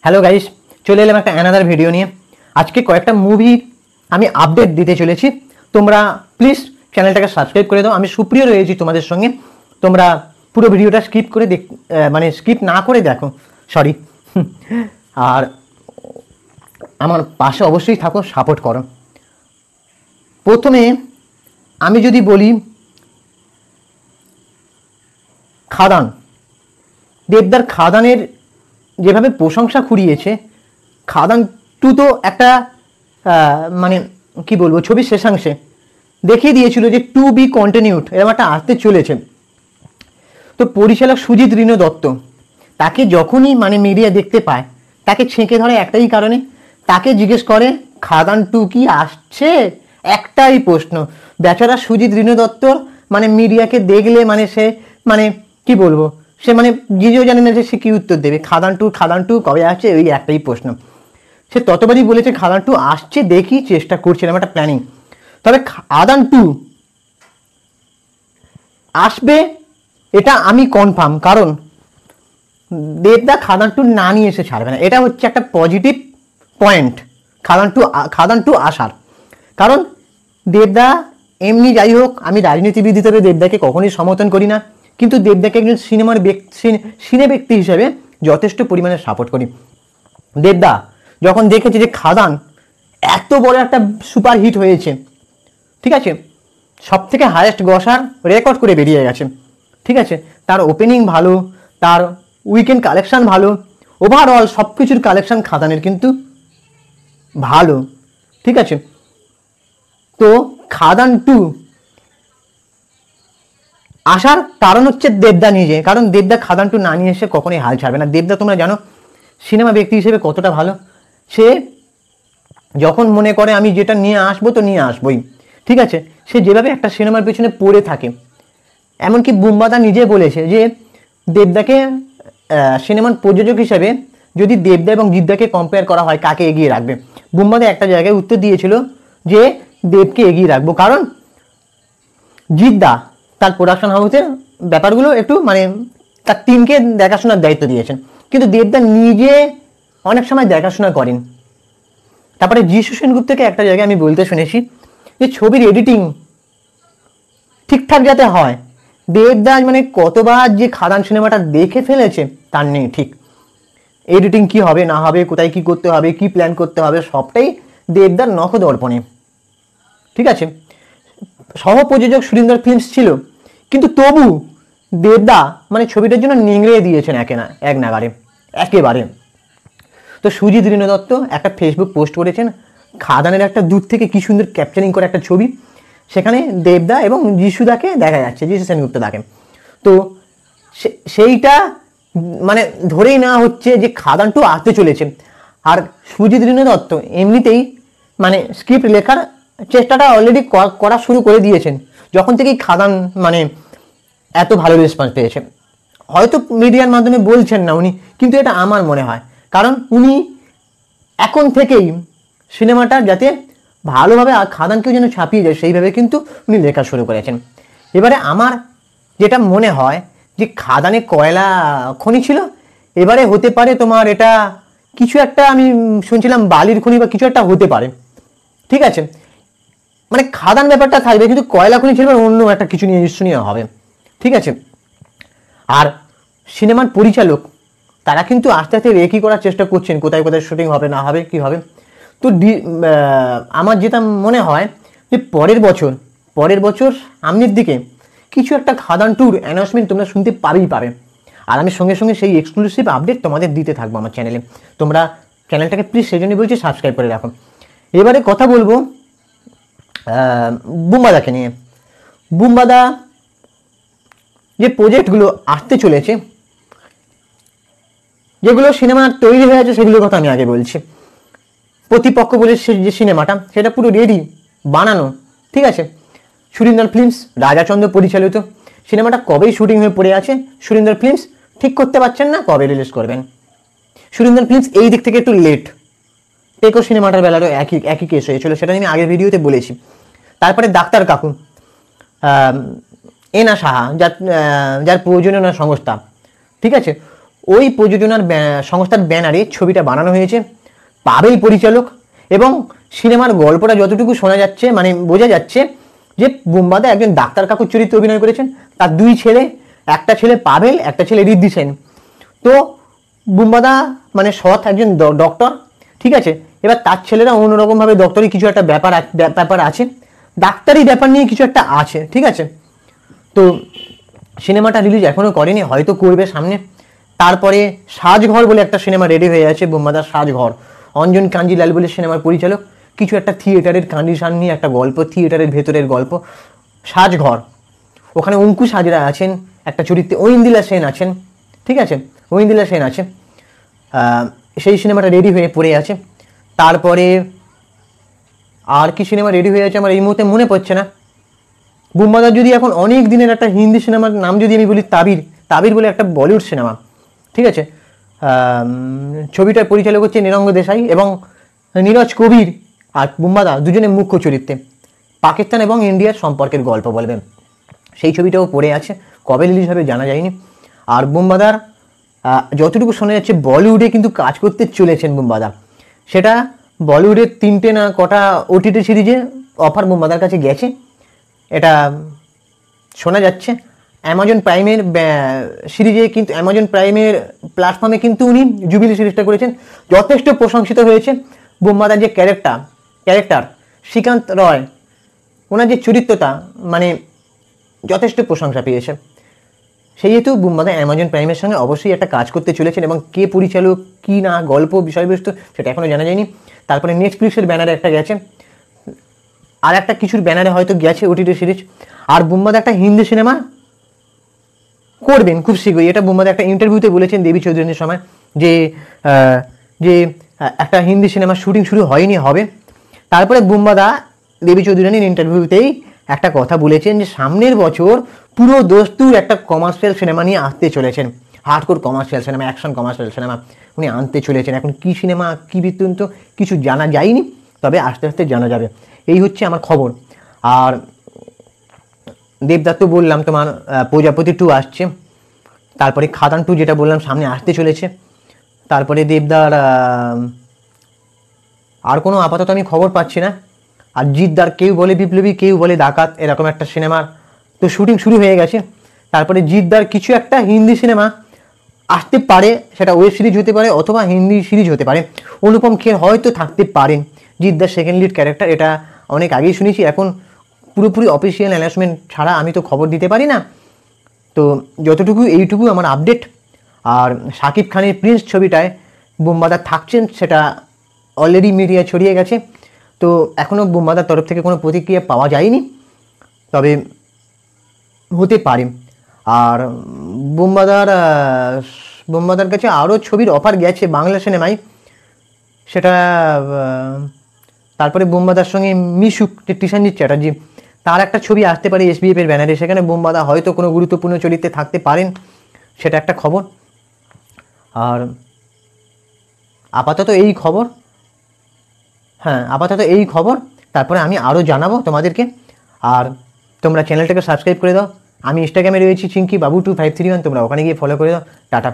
Hello guys, চলে এলাম একটা অ্যানাদার ভিডিও নিয়ে। আজকে কয়েকটা মুভি আমি আপডেট দিতে চলেছি। তোমরা প্লিজ চ্যানেলটাকে সাবস্ক্রাইব করে দাও। আমি সুপ্রিয় রয়েছি তোমাদের সঙ্গে। তোমরা পুরো ভিডিওটা স্কিপ করে মানে স্কিপ না করে দেখো, সরি। আর আমার পাশে অবশ্যই থাকো, সাপোর্ট করো। প্রথমে আমি যদি বলি খাদান, দেবদার খাদানের যেভাবে প্রশংসা কুড়িয়েছে, খাদান 2 তো একটা মানে কি বলবো, ছবির শেষাংশে দেখিয়ে দিয়েছিল যে টু বি কন্টিনিউড এরকম একটা আসতে চলেছে। তো পরিচালক সুজিত রিনো দত্ত তাকে যখনই মানে মিডিয়া দেখতে পায়, তাকে ছেঁকে ধরে একটাই কারণে, তাকে জিজ্ঞেস করে খাদান 2 কি আসছে, একটাই প্রশ্ন। বেচারা সুজিত রিনো দত্তর মানে মিডিয়াকে দেখলে মানে সে মানে কি বলবো, সে মানে নিজেও জানে না যে সে কি উত্তর দেবে। খাদান টু কবে আসছে, ওই একটাই প্রশ্ন। সে ততবারই বলেছে খাদান 2 আসছে, দেখি চেষ্টা করছিলাম একটা প্ল্যানিং। তবে খাদান 2 আসবে এটা আমি কনফার্ম, কারণ দেবদা খাদান 2 না নিয়ে এসে ছাড়বে না। এটা হচ্ছে একটা পজিটিভ পয়েন্ট খাদান 2 আসার। কারণ দেবদা এমনি যাই হোক, আমি রাজনীতিবিদ হিসেবে দেবদাকে কখনোই সমর্থন করি না, কিন্তু দেবদাকে একজন সিনে ব্যক্তি হিসেবে যথেষ্ট পরিমাণে সাপোর্ট করি। দেবদা যখন দেখেছে যে খাদান এত বড় একটা সুপার হিট হয়েছে, ঠিক আছে, সব থেকে হায়েস্ট গ্রসার রেকর্ড করে বেরিয়ে গেছে, ঠিক আছে, তার ওপেনিং ভালো, তার উইকেন্ড কালেকশন ভালো, ওভারঅল সব কিছুর কালেকশন খাদানের কিন্তু ভালো, ঠিক আছে। তো খাদান 2 আসার কারণ হচ্ছে দেবদা নিজে, কারণ দেবদা খাদান 2 না নিয়ে এসে কখনোই হাল ছাড়বে না। দেবদা তোমরা জানো সিনেমা ব্যক্তি হিসেবে কতটা ভালো। সে যখন মনে করে আমি যেটা নিয়ে আসবো তো নিয়ে আসবোই, ঠিক আছে। সে যেভাবে একটা সিনেমার পেছনে পড়ে থাকে, এমনকি বুম্বাদা নিজে বলেছে যে দেবদাকে সিনেমার প্রযোজক হিসেবে যদি দেবদা এবং জিদ্দাকে কম্পেয়ার করা হয়, কাকে এগিয়ে রাখবে। বুম্বাদা একটা জায়গায় উত্তর দিয়েছিল যে দেবকে এগিয়ে রাখবো, কারণ জিদ্দা তার প্রোডাকশন হাউসের ব্যাপারগুলো একটু মানে তার টিমকে দেখাশোনার দায়িত্ব দিয়েছেন, কিন্তু দেবদা নিজে অনেক সময় দেখাশোনা করেন। তারপরে যিশু সেনগুপ্তকে একটা জায়গায় আমি বলতে শুনেছি যে ছবির এডিটিং ঠিকঠাক যাতে হয়। দেবদাস মানে কতবার যে খাদান সিনেমাটা দেখে ফেলেছে তার নেই ঠিক। এডিটিং কি হবে না হবে, কোথায় কি করতে হবে, কি প্ল্যান করতে হবে, সবটাই দেবদার নখদর্পণে, ঠিক আছে। সহ প্রযোজক সুরিন্দর ফিল্মস ছিল, কিন্তু তবু দেবদা মানে ছবিটার জন্য নিংড়ে দিয়েছেন এক নাগারে একেবারে। তো সুজিত রিনো দত্ত একটা ফেসবুক পোস্ট করেছেন, খাদানের একটা দূর থেকে কি সুন্দর ক্যাপচারিং করে একটা ছবি, সেখানে দেবদা এবং যিশুদাকে দেখা যাচ্ছে, যিশু সেনগুপ্ত দাকে। তো সেইটা মানে ধরেই নেওয়া হচ্ছে যে খাদান 2 আসতে চলেছে। আর সুজিত রিনো দত্ত এমনিতেই মানে স্ক্রিপ্ট লেখার চেষ্টাটা অলরেডি করা শুরু করে দিয়েছেন যখন থেকেই খাদান মানে এত ভালো রেসপন্স পেয়েছে। হয়তো মিডিয়ার মাধ্যমে বলছেন না উনি, কিন্তু এটা আমার মনে হয়, কারণ উনি এখন থেকেই সিনেমাটা যাতে ভালোভাবে খাদানকেও যেন ছাপিয়ে যায় সেইভাবে কিন্তু উনি লেখা শুরু করেছেন। এবারে আমার যেটা মনে হয় যে খাদানে কয়লা খনি ছিল, এবারে হতে পারে তোমার এটা কিছু একটা, আমি শুনছিলাম বালির খনি বা কিছু একটা হতে পারে, ঠিক আছে। মানে খাদান ব্যাপারটা থাকবে, কিন্তু কয়লা খনি ছিল অন্য একটা কিছু নিয়ে নিয়ে হবে, ঠিক আছে। আর সিনেমার পরিচালক তারা কিন্তু আস্তে আস্তে রেকি করার চেষ্টা করছেন, কোথায় কোথায় শুটিং হবে না হবে কি হবে। তো আমার যেটা মনে হয় যে পরের বছর সামনের দিকে কিছু একটা খাদান 2 অ্যানাউন্সমেন্ট তোমরা শুনতে পাবে। আর আমি সঙ্গে সঙ্গে সেই এক্সক্লুসিভ আপডেট তোমাদের দিতে থাকবো আমার চ্যানেলে। তোমরা চ্যানেলটাকে প্লিজ সেই জন্য বলছি সাবস্ক্রাইব করে রাখো। এবারে কথা বলবো বুম্বাদাকে নিয়ে। বুম্বাদা যে প্রজেক্টগুলো আসতে চলেছে, যেগুলো সিনেমা তৈরি হয়ে আছে সেগুলোর কথা আমি আগে বলছি। প্রতিপক্ষ বলে যে সিনেমাটা, সেটা পুরো রেডি বানানো, ঠিক আছে। সুরিন্দর ফিল্মস রাজাচন্দ্র পরিচালিত সিনেমাটা কবেই শুটিং হয়ে পড়ে আছে। সুরিন্দর ফিল্মস ঠিক করতে পারছেন না কবে রিলিজ করবেন। সুরিন্দর ফিল্মস এই দিক থেকে একটু লেট। টেকো সিনেমাটার বেলারও একই কেস হয়েছিল, সেটা আমি আগের ভিডিওতে বলেছি। তারপরে ডাক্তার কাকু, এনা সাহা, যার প্রয়োজনীয় সংস্থা, ঠিক আছে, ওই প্রযোজনার সংস্থার ব্যানারে ছবিটা বানানো হয়েছে, পাবেল পরিচালক। এবং সিনেমার গল্পটা যতটুকু শোনা যাচ্ছে মানে বোঝা যাচ্ছে যে বুম্বাদা একজন ডাক্তার কাকুর চরিত্রে অভিনয় করেছেন, তার 2 ছেলে, একটা ছেলে পাবেল, একটা ছেলে ঋদ্ধি সেন। তো বুম্বাদা মানে সৎ একজন ডক্টর, ঠিক আছে। এবার তার ছেলেরা অন্যরকমভাবে ডক্টরি কিছু একটা ব্যাপার আছে, ডাক্তারি ব্যাপার নিয়ে কিছু একটা আছে, ঠিক আছে। তো সিনেমাটা রিলিজ এখনও করেনি, হয়তো করবে সামনে। তারপরে সাজঘর বলে একটা সিনেমা রেডি হয়ে আছে, বুম্বাদার সাজঘর। অঞ্জন কাঞ্জিলাল বলে সিনেমার পরিচালক, কিছু একটা থিয়েটারের কন্ডিশন নিয়ে একটা গল্প, থিয়েটারের ভেতরের গল্প, সাজঘর। ওখানে অঙ্কুশ হাজরা আছেন একটা চরিত্রে, ঐন্দিলা সেন আছেন, ঠিক আছে, ঐন্দিলা সেন আছে। সেই সিনেমাটা রেডি হয়ে পড়ে আছে। তারপরে আর কি সিনেমা রেডি হয়ে আছে আমার এই মুহূর্তে মনে পড়ছে না। বুম্বাদার যদি এখন অনেক দিনের একটা হিন্দি সিনেমার নাম যদি আমি বলি, তাবির। তাবির বলে একটা বলিউড সিনেমা, ঠিক আছে। ছবিটার পরিচালক হচ্ছে নিরঙ্গ দেশাই এবং নীরজ কবির। আর বুম্বাদা দুজনে মুখ্য চরিত্রে পাকিস্তান এবং ইন্ডিয়ার সম্পর্কের গল্প বলবেন। সেই ছবিটাও পড়ে আছে, কবে রিলিজ হবে জানা যায়নি। আর বুম্বাদার যতটুকু শোনা যাচ্ছে বলিউডে কিন্তু কাজ করতে চলেছেন বুম্বাদা। সেটা বলিউডের 3টে না কটা ওটিটি সিরিজে অফার বুম্বাদার কাছে গেছে, এটা শোনা যাচ্ছে। অ্যামাজন প্রাইমের সিরিজে কিন্তু, অ্যামাজন প্রাইমের প্ল্যাটফর্মে কিন্তু উনি জুবিলি সিরিজটা করেছেন, যথেষ্ট প্রশংসিত হয়েছে। বুম্বাদার যে ক্যারেক্টার শ্রীকান্ত রয়, ওনার যে চরিত্রটা মানে যথেষ্ট প্রশংসা পেয়েছে। সেহেতু বুম্বাদা অ্যামাজন প্রাইমের সঙ্গে অবশ্যই একটা কাজ করতে চলেছেন, এবং কে পরিচালক কি না গল্প বিষয়বস্তু সেটা এখনও জানা যায়নি। তারপরে নেটফ্লিক্সের ব্যানারে একটা গেছে, আর একটা কিছুর ব্যানারে হয়তো গেছে ওটিটি সিরিজ। আর বুম্বাদা একটা হিন্দি সিনেমা করবেন খুব শীঘ্রই, এটা বুম্বাদা একটা ইন্টারভিউতে বলেছেন দেবী চৌধুরীর সময়, যে একটা হিন্দি সিনেমা শুটিং শুরু হয়নি, হবে। তারপরে বুম্বাদা দেবী চৌধুরীর ইন্টারভিউতেই একটা কথা বলেছেন যে সামনের বছর পুরো দস্তুর একটা কমার্শিয়াল সিনেমা নিয়ে আসতে চলেছেন, hardcore commercial cinema, action commercial cinema উনি আনতে চলেছেন। এখন কী সিনেমা কী বৃত্তান্ত কিছু জানা যায়নি, তবে আস্তে আস্তে জানা যাবে। এই হচ্ছে আমার খবর। আর দেবদার তো বললাম তোমার প্রজাপতি 2 আসছে, তারপরে খাদান 2 যেটা বললাম সামনে আসতে চলেছে। তারপরে দেবদার আর কোনো আপাতত আমি খবর পাচ্ছি না। আর জিদ্দার কেউ বলে বিপ্লবী, কেউ বলে ডাকাত, এরকম একটা সিনেমার তো শুটিং শুরু হয়ে গেছে। তারপরে জিদ্দার কিছু একটা হিন্দি সিনেমা আসতে পারে, সেটা ওয়েব সিরিজ হতে পারে অথবা হিন্দি সিরিজ হতে পারে। অনুপম খের হয়তো থাকতে পারেন জিদ্দার সেকেন্ড লিড ক্যারেক্টার, এটা অনেক আগেই শুনেছি। এখন পুরোপুরি অফিসিয়াল অ্যানাউন্সমেন্ট ছাড়া আমি তো খবর দিতে পারি না, তো যতটুকু এইটুকু আমার আপডেট। আর শাকিব খানের প্রিন্স ছবিটায় বুম্বাদা থাকছেন, সেটা অলরেডি মিডিয়া ছড়িয়ে গেছে। তো এখনও বুম্বাদার তরফ থেকে কোনো প্রতিক্রিয়া পাওয়া যায়নি, তবে হতে পারে। আর বুম্বাদার কাছে আরও ছবির অফার গেছে বাংলা সিনেমায়, সেটা তারপরে বুম্বাদার সঙ্গে মিশুক যে টিশানজিৎ চ্যাটার্জি, তার একটা ছবি আসতে পারে SBF এর ব্যানারে, সেখানে বুম্বাদা হয়তো কোনো গুরুত্বপূর্ণ চরিত্রে থাকতে পারেন, সেটা একটা খবর। আর আপাতত এই খবর, আপাতত এই খবর। তারপরে আমি আরও জানাবো তোমাদেরকে। আর তোমরা চ্যানেলটাকে সাবস্ক্রাইব করে দাও। আমি ইনস্টাগ্রামে রয়েছি চিঙ্কি বাবু 2531, তোমরা ওখানে গিয়ে ফলো করে দাও। টাটা।